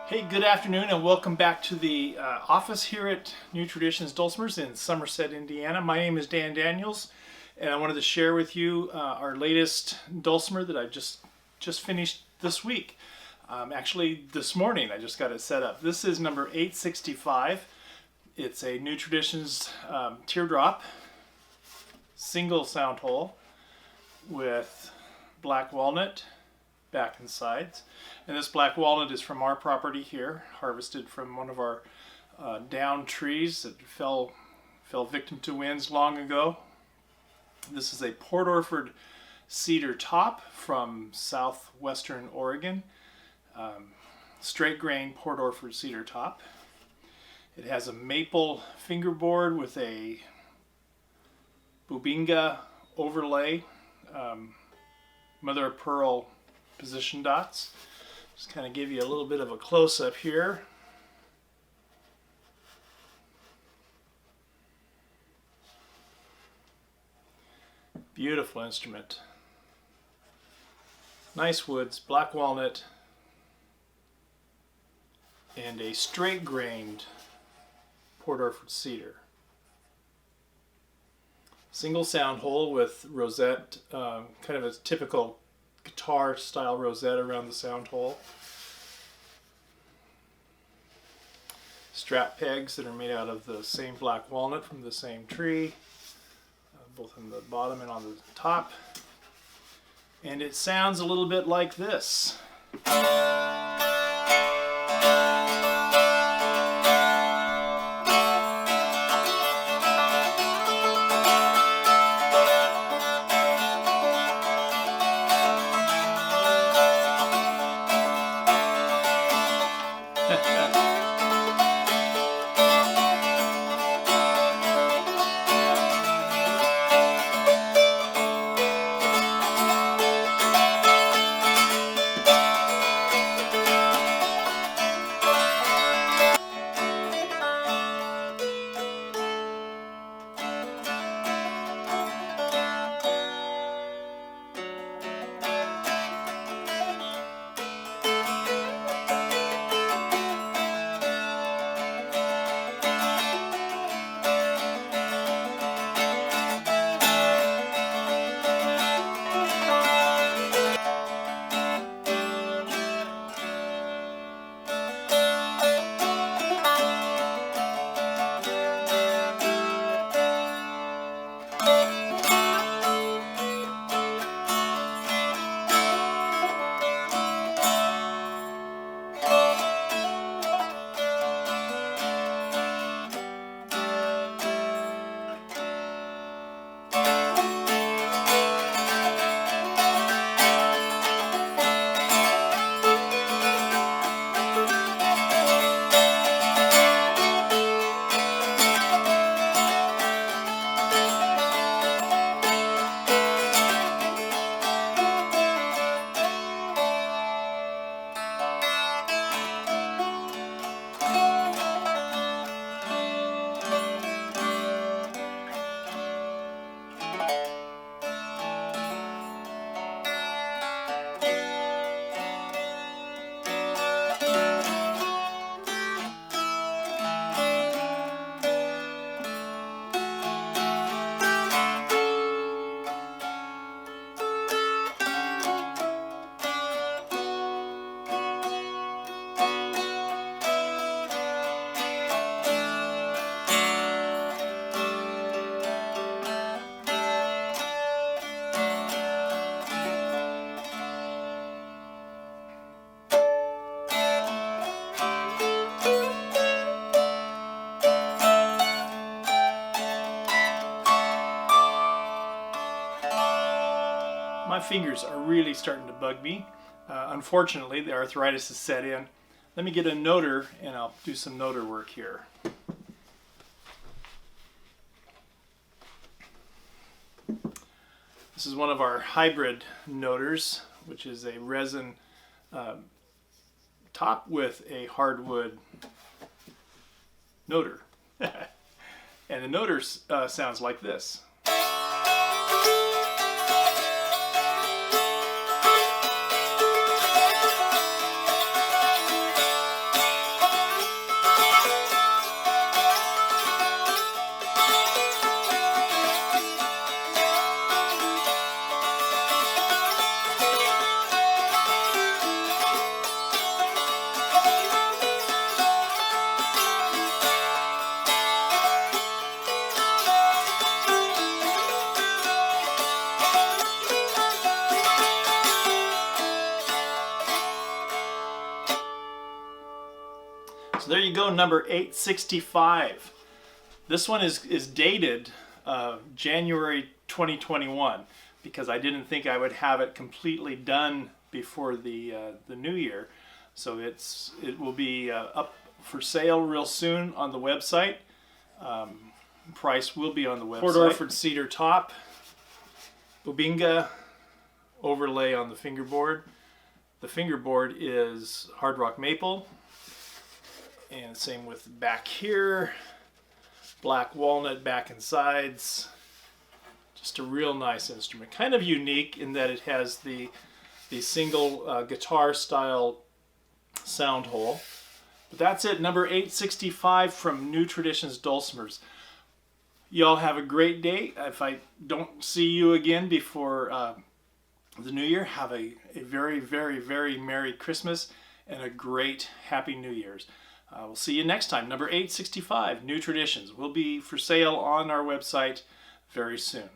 Hey, good afternoon and welcome back to the office here at New Traditions Dulcimers in Somerset, Indiana. My name is Dan Daniels and I wanted to share with you our latest dulcimer that I just finished this week. Actually this morning I just got it set up. This is number 865. It's a New Traditions Teardrop single sound hole with black walnut back and sides. And this black walnut is from our property here, harvested from one of our downed trees that fell victim to winds long ago. This is a Port Orford cedar top from southwestern Oregon. Straight grain Port Orford cedar top. It has a maple fingerboard with a Bubinga overlay, mother of pearl position dots. Just kind of give you a little bit of a close-up here. Beautiful instrument. Nice woods, black walnut, and a straight-grained Port Orford cedar. Single sound hole with rosette, kind of a typical guitar style rosette around the sound hole. Strap pegs that are made out of the same black walnut from the same tree, both on the bottom and on the top. And it sounds a little bit like this. My fingers are really starting to bug me. Unfortunately, the arthritis has set in. Let me get a noter and I'll do some noter work here. This is one of our hybrid noters, which is a resin top with a hardwood noter. And the noter sounds like this. So there you go, number 865. This one is dated January 2021 because I didn't think I would have it completely done before the new year. So it will be up for sale real soon on the website. Price will be on the website. Fort Orford Cedar top, Bubinga overlay on the fingerboard. The fingerboard is hard rock maple, and same with back here. Black walnut back and sides. Just a real nice instrument. Kind of unique in that it has the single guitar style sound hole. But that's it, number 865 from New Traditions Dulcimers. Y'all have a great day. If I don't see you again before the new year, have a very, very, very Merry Christmas and a great Happy New Year's. We'll see you next time. Number 865, New Traditions, will be for sale on our website very soon.